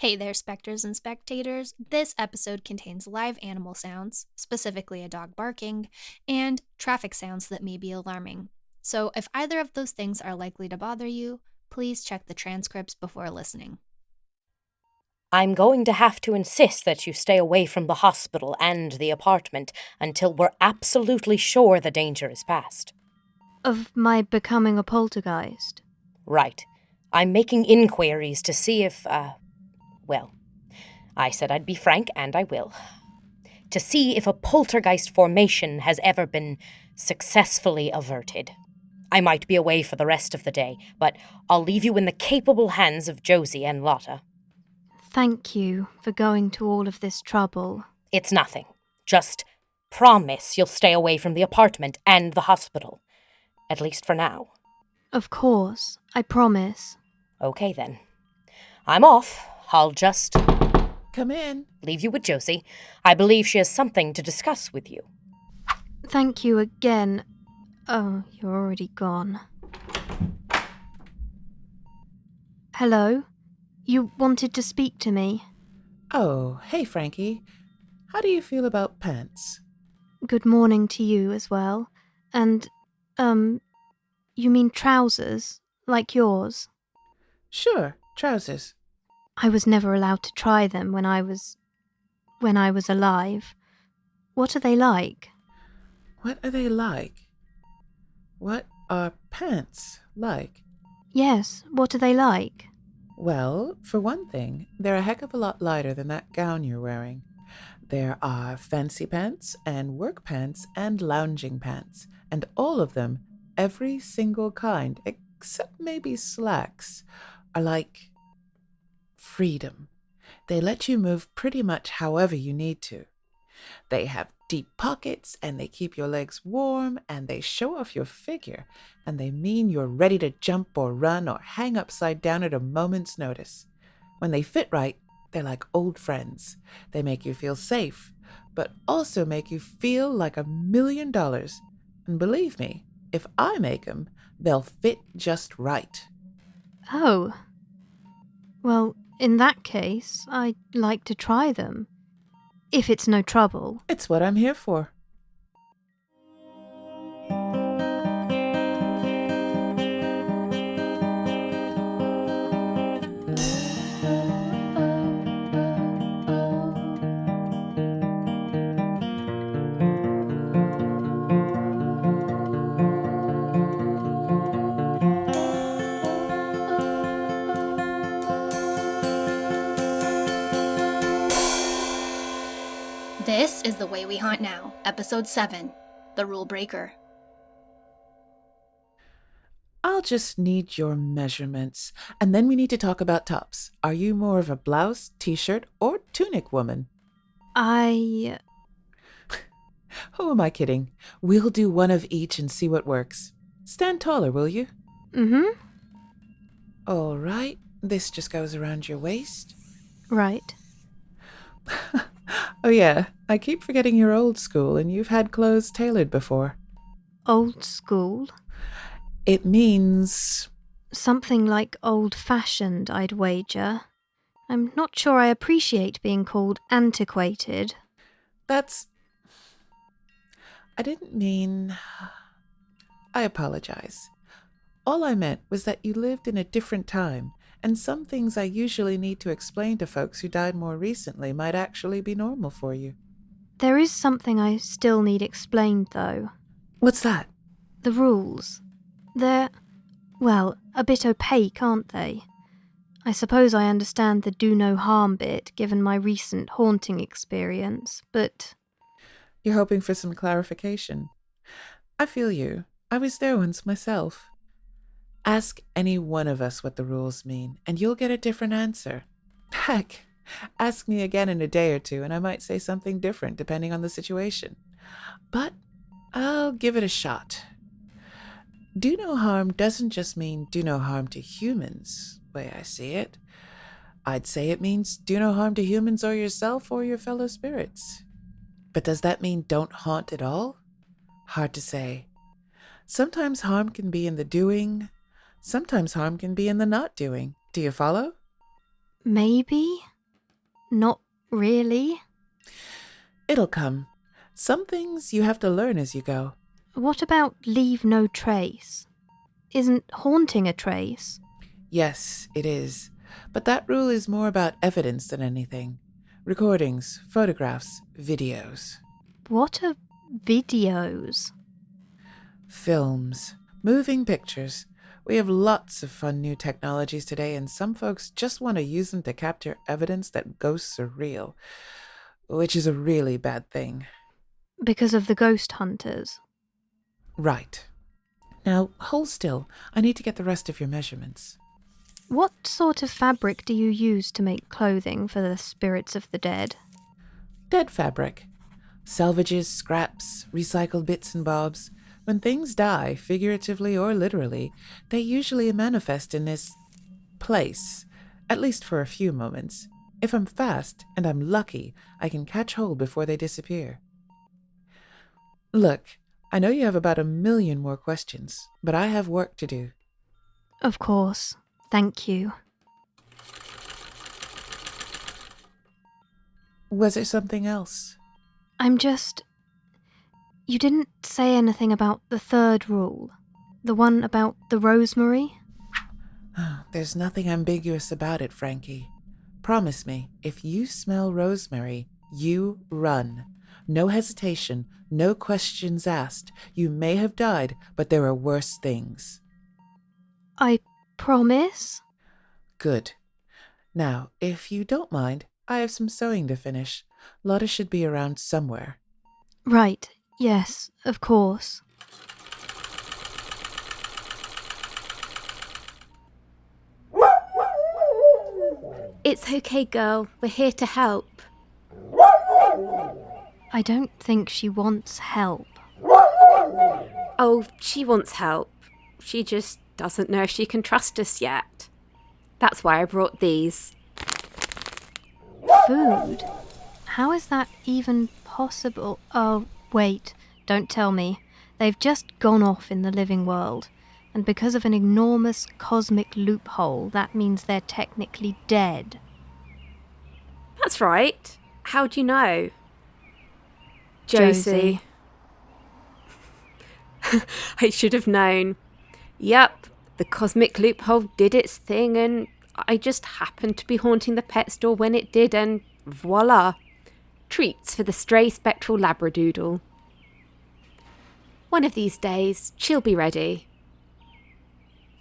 Hey there, specters and spectators. This episode contains live animal sounds, specifically a dog barking, and traffic sounds that may be alarming. So, if either of those things are likely to bother you, please check the transcripts before listening. I'm going to have to insist that you stay away from the hospital and the apartment until we're absolutely sure the danger is past. Of my becoming a poltergeist? Right. I'm making inquiries to see if, well, I said I'd be frank, and I will. To see if a poltergeist formation has ever been successfully averted. I might be away for the rest of the day, but I'll leave you in the capable hands of Josie and Lotta. Thank you for going to all of this trouble. It's nothing. Just promise you'll stay away from the apartment and the hospital. At least for now. Of course, I promise. Okay then. I'm off. I'll just Come in. leave you with Josie. I believe she has something to discuss with you. Thank you again. Oh, you're already gone. Hello? You wanted to speak to me? Oh, hey, Frankie. How do you feel about pants? Good morning to you as well. And, you mean trousers? Like yours? Sure, trousers. I was never allowed to try them when I was alive. What are they like? What are they like? What are pants like? Yes, what are they like? Well, for one thing, they're a heck of a lot lighter than that gown you're wearing. There are fancy pants and work pants and lounging pants, and all of them, every single kind, except maybe slacks, are like freedom. They let you move pretty much however you need to. They have deep pockets and they keep your legs warm and they show off your figure and they mean you're ready to jump or run or hang upside down at a moment's notice. When they fit right, they're like old friends. They make you feel safe, but also make you feel like $1,000,000. And believe me, if I make them, they'll fit just right. Oh. Well, in that case, I'd like to try them. If it's no trouble. It's what I'm here for. This is The Way We Haunt Now, Episode 7, The Rulebreaker. I'll just need your measurements, and then we need to talk about tops. Are you more of a blouse, t-shirt, or tunic woman? I... Who am I kidding? We'll do one of each and see what works. Stand taller, will you? Mm-hmm. All right. This just goes around your waist. Right. Oh yeah, I keep forgetting you're old school and you've had clothes tailored before. Old school? It means... Something like old-fashioned, I'd wager. I'm not sure I appreciate being called antiquated. That's... I didn't mean... I apologize. All I meant was that you lived in a different time, and some things I usually need to explain to folks who died more recently might actually be normal for you. There is something I still need explained, though. What's that? The rules. They're, well, a bit opaque, aren't they? I suppose I understand the do no harm bit, given my recent haunting experience, but... You're hoping for some clarification. I feel you. I was there once myself. Ask any one of us what the rules mean, and you'll get a different answer. Heck, ask me again in a day or two, and I might say something different depending on the situation. But I'll give it a shot. Do no harm doesn't just mean do no harm to humans, way I see it. I'd say it means do no harm to humans or yourself or your fellow spirits. But does that mean don't haunt at all? Hard to say. Sometimes harm can be in the doing. Sometimes harm can be in the not doing. Do you follow? Maybe? Not really. It'll come. Some things you have to learn as you go. What about leave no trace? Isn't haunting a trace? Yes, it is. But that rule is more about evidence than anything. Recordings, photographs, videos. What are videos? Films, moving pictures. We have lots of fun new technologies today, and some folks just want to use them to capture evidence that ghosts are real, which is a really bad thing. Because of the ghost hunters. Right. Now, hold still. I need to get the rest of your measurements. What sort of fabric do you use to make clothing for the spirits of the dead? Dead fabric. Salvages, scraps, recycled bits and bobs. When things die, figuratively or literally, they usually manifest in this place, at least for a few moments. If I'm fast and I'm lucky, I can catch hold before they disappear. Look, I know you have about 1 million more questions, but I have work to do. Of course. Thank you. Was there something else? You didn't say anything about the third rule. The one about the rosemary? There's nothing ambiguous about it, Frankie. Promise me, if you smell rosemary, you run. No hesitation, no questions asked. You may have died, but there are worse things. I promise? Good. Now, if you don't mind, I have some sewing to finish. Lotta should be around somewhere. Right, yes, of course. It's okay, girl. We're here to help. I don't think she wants help. Oh, she wants help. She just doesn't know if she can trust us yet. That's why I brought these. Food? How is that even possible? Oh, wait, don't tell me. They've just gone off in the living world, and because of an enormous cosmic loophole, that means they're technically dead. That's right. How do you know? Josie. I should have known. Yep, the cosmic loophole did its thing, and I just happened to be haunting the pet store when it did, and voila. Treats for the stray spectral Labradoodle. One of these days, she'll be ready.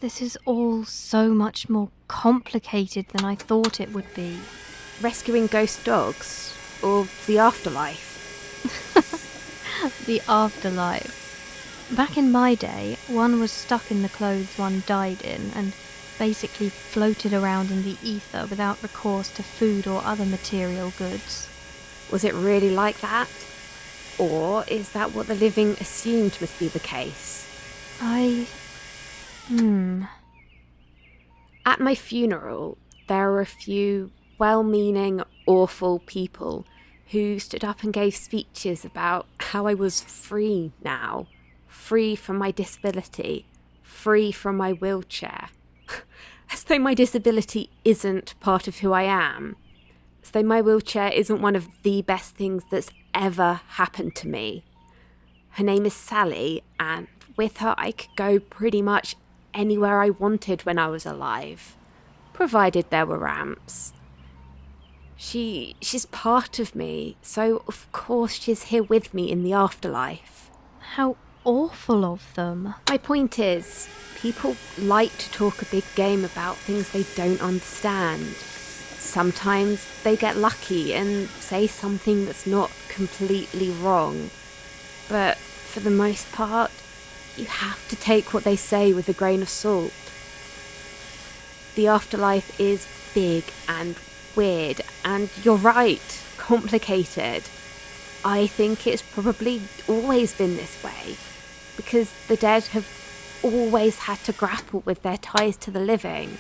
This is all so much more complicated than I thought it would be. Rescuing ghost dogs? Or the afterlife? The afterlife. Back in my day, one was stuck in the clothes one died in and basically floated around in the ether without recourse to food or other material goods. Was it really like that? Or is that what the living assumed must be the case? At my funeral, there were a few well-meaning, awful people who stood up and gave speeches about how I was free now. Free from my disability. Free from my wheelchair. As though my disability isn't part of who I am. As though my wheelchair isn't one of the best things that's ever happened to me. Her name is Sally, and with her I could go pretty much anywhere I wanted when I was alive. Provided there were ramps. She's part of me, so of course she's here with me in the afterlife. How awful of them. My point is, people like to talk a big game about things they don't understand. Sometimes they get lucky and say something that's not completely wrong. But for the most part, you have to take what they say with a grain of salt. The afterlife is big and weird, and you're right, complicated. I think it's probably always been this way, because the dead have always had to grapple with their ties to the living.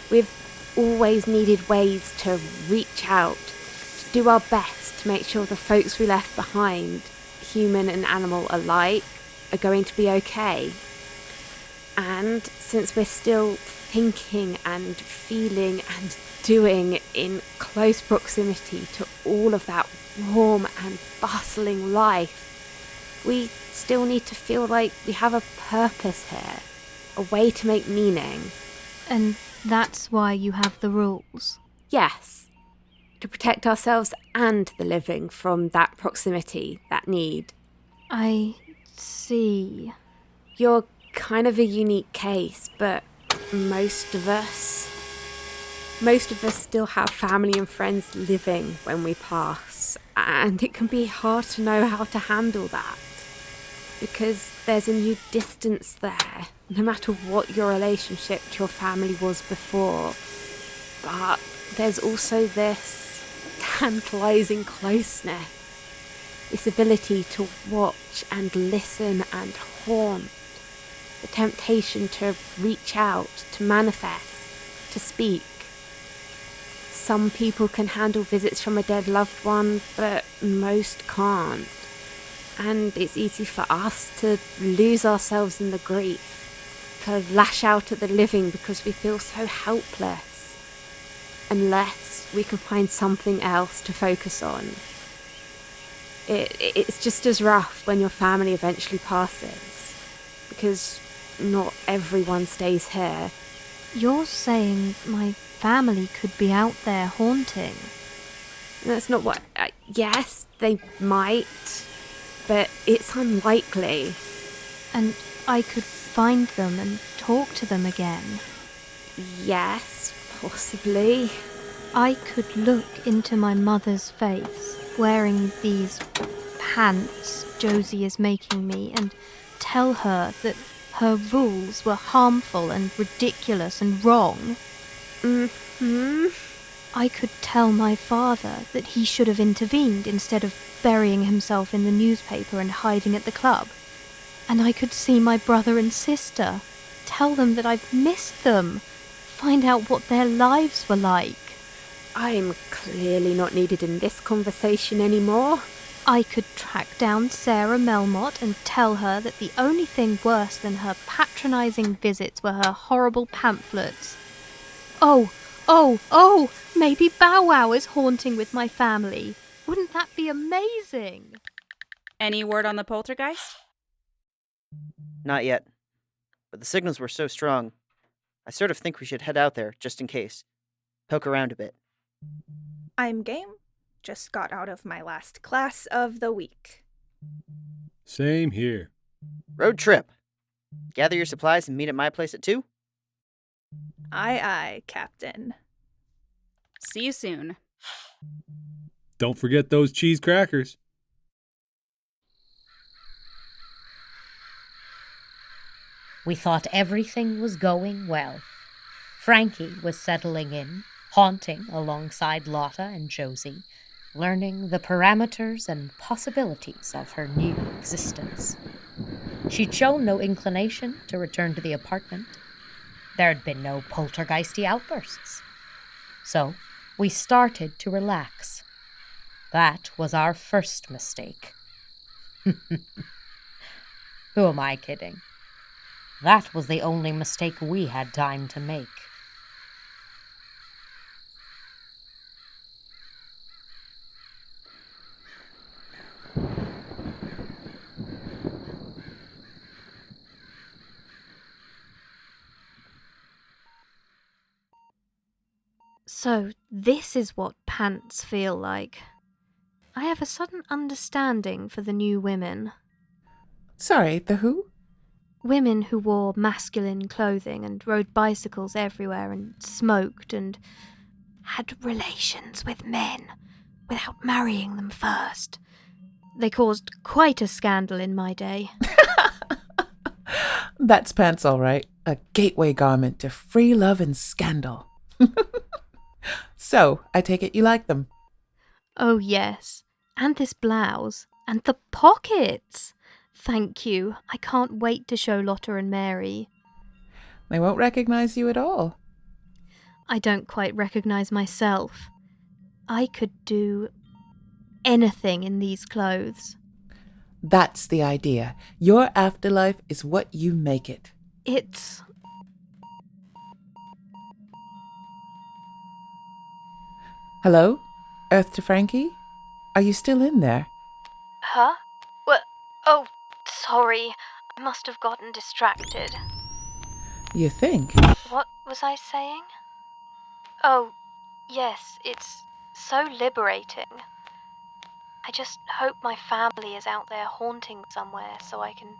We've always needed ways to reach out, to do our best to make sure the folks we left behind, human and animal alike, are going to be okay. And since we're still thinking and feeling and doing in close proximity to all of that warm and bustling life, we still need to feel like we have a purpose here, a way to make meaning. And that's why you have the rules. Yes, to protect ourselves and the living from that proximity, that need. I see. You're kind of a unique case, but most of us still have family and friends living when we pass, and it can be hard to know how to handle that, because there's a new distance there, no matter what your relationship to your family was before. But there's also this tantalizing closeness, this ability to watch and listen and haunt, the temptation to reach out, to manifest, to speak. Some people can handle visits from a dead loved one, but most can't. And it's easy for us to lose ourselves in the grief, to lash out at the living because we feel so helpless, unless we can find something else to focus on. It's just as rough when your family eventually passes, because not everyone stays here. You're saying my family could be out there haunting? That's not what... yes, they might, but it's unlikely. And I could find them and talk to them again? Yes, possibly. I could look into my mother's face, wearing these pants Josie is making me, and tell her that her rules were harmful and ridiculous and wrong. Mm-hmm. I could tell my father that he should have intervened instead of burying himself in the newspaper and hiding at the club. And I could see my brother and sister, tell them that I've missed them, find out what their lives were like. I'm clearly not needed in this conversation anymore. I could track down Sarah Melmotte and tell her that the only thing worse than her patronising visits were her horrible pamphlets. Oh, maybe Bow Wow is haunting with my family. Wouldn't that be amazing? Any word on the poltergeist? Not yet. But the signals were so strong. I sort of think we should head out there, just in case. Poke around a bit. I'm game. Just got out of my last class of the week. Same here. Road trip. Gather your supplies and meet at my place at 2? Aye, aye, Captain. See you soon. Don't forget those cheese crackers. We thought everything was going well. Frankie was settling in, haunting alongside Lotta and Josie, learning the parameters and possibilities of her new existence. She'd shown no inclination to return to the apartment. There'd been no poltergeisty outbursts. So we started to relax. That was our first mistake. Who am I kidding? That was the only mistake we had time to make. So this is what pants feel like. I have a sudden understanding for the new women. Sorry, the who? Women who wore masculine clothing and rode bicycles everywhere and smoked and had relations with men without marrying them first. They caused quite a scandal in my day. That's pants, all right. A gateway garment to free love and scandal. So, I take it you like them. Oh yes, and this blouse, and the pockets. Thank you. I can't wait to show Lotta and Mary. They won't recognize you at all. I don't quite recognize myself. I could do anything in these clothes. That's the idea. Your afterlife is what you make it. It's Hello? Earth to Frankie? Are you still in there? Huh? What? Oh, sorry. I must have gotten distracted. You think? What was I saying? Oh, yes, it's so liberating. I just hope my family is out there haunting somewhere so I can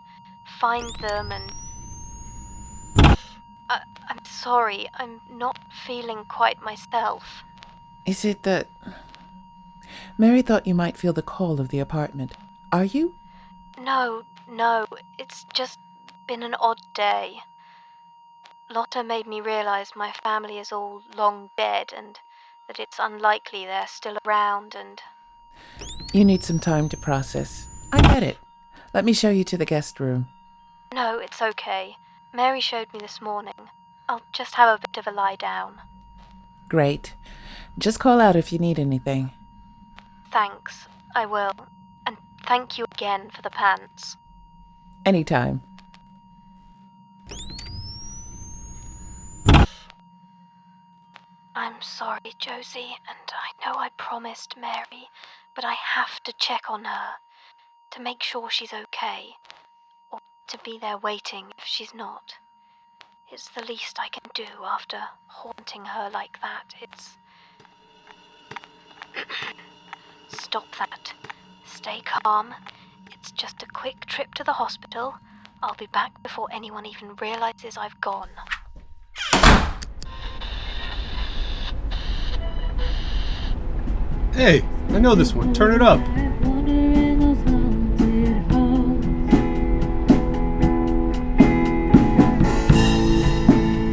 find them and... I'm sorry, I'm not feeling quite myself. Is it that... Mary thought you might feel the call of the apartment. Are you? No, it's just been an odd day. Lotta made me realize my family is all long dead and that it's unlikely they're still around and... You need some time to process. I get it. Let me show you to the guest room. No, it's okay. Mary showed me this morning. I'll just have a bit of a lie down. Great. Just call out if you need anything. Thanks, I will. And thank you again for the pants. Anytime. I'm sorry, Josie, and I know I promised Mary, but I have to check on her to make sure she's okay, or to be there waiting if she's not. It's the least I can do after haunting her like that. It's... Stop that. Stay calm. It's just a quick trip to the hospital. I'll be back before anyone even realizes I've gone. Hey, I know this one. Turn it up.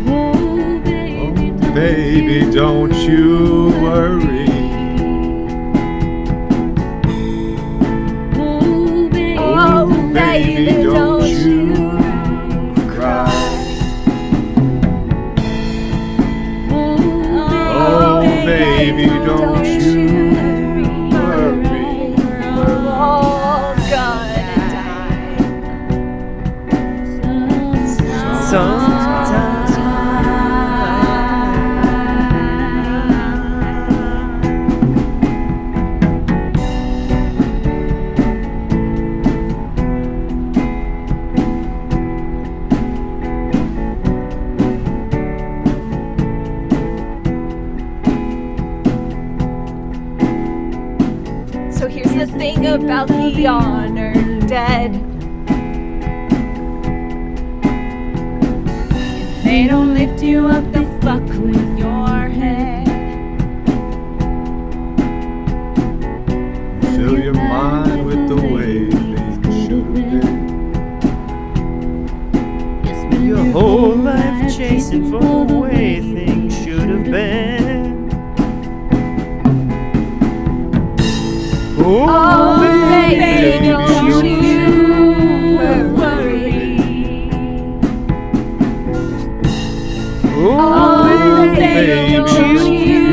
Oh, baby, don't you worry. Oh, baby, don't you cry. Oh, baby, don't you worry. We're all gonna die. Sometimes. So here's the thing about the honored dead. If they don't lift you up, they'll fuck with your head. Fill your mind with the way things should have been. Your whole life chasing for the way things should have been. Oh, baby, don't you worry. Oh, baby, don't you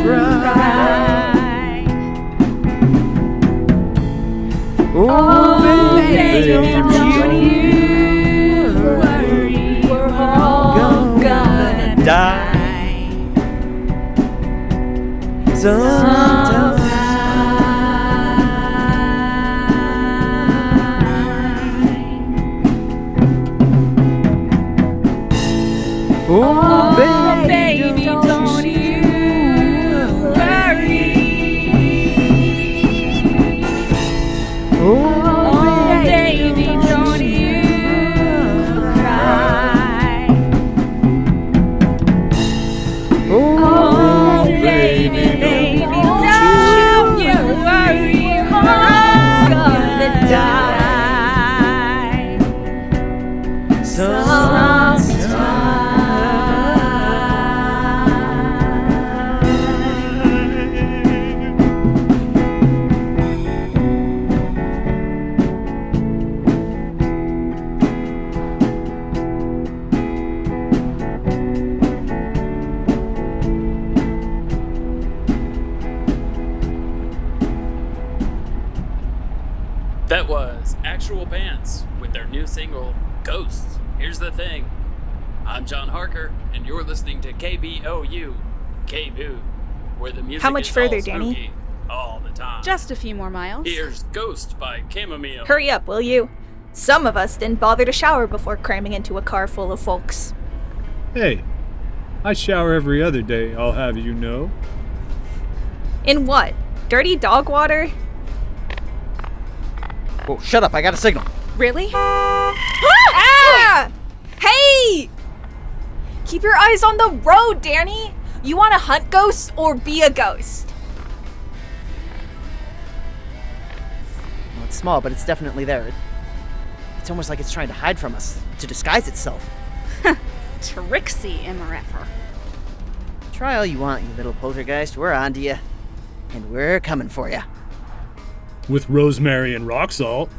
cry. Oh, baby, don't you worry. We're all gonna die. Sometimes. Oh, baby, don't you worry. Oh, baby, don't you cry. Oh, baby, don't you worry. We're all gonna die. Sometimes. That was Actual Pants with their new single, Ghosts. Here's the thing. I'm John Harker, and you're listening to KBOU, KBOO, where the music How much is further, all Danny? spooky all the time. Just a few more miles. Here's Ghost by Chamomile. Hurry up, will you? Some of us didn't bother to shower before cramming into a car full of folks. Hey, I shower every other day, I'll have you know. In what? Dirty dog water? Whoa, shut up, I got a signal. Really? Ah! Hey! Keep your eyes on the road, Danny! You want to hunt ghosts or be a ghost? Well, it's small, but it's definitely there. It's almost like it's trying to hide from us, to disguise itself. Trixie, Emmerefer. Try all you want, you little poltergeist. We're on to you. And we're coming for you. With rosemary and rock salt.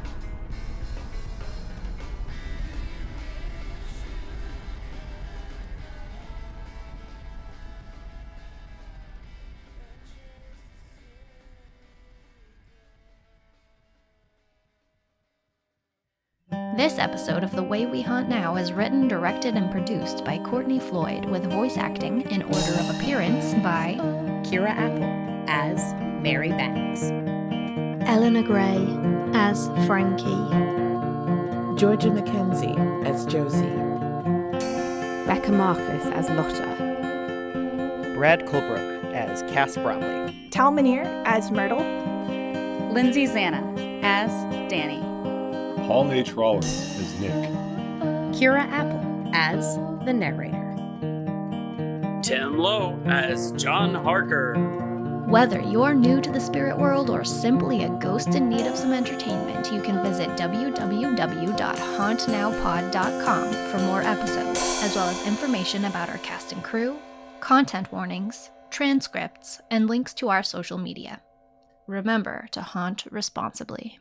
This episode of The Way We Hunt Now is written, directed, and produced by Courtney Floyd, with voice acting in order of appearance by Kira Apple as Mary Banks. Eleanor Gray as Frankie. Georgia Mackenzie as Josie. Becca Marcus as Lotta. Brad Colebrook as Cass Bromley. Tal Minear as Myrtle. Lindsay Zana as Danny. Paul H. Rollins as Nick. Kira Apple as the narrator. Tim Lowe as John Harker. Whether you're new to the spirit world or simply a ghost in need of some entertainment, you can visit www.hauntnowpod.com for more episodes, as well as information about our cast and crew, content warnings, transcripts, and links to our social media. Remember to haunt responsibly.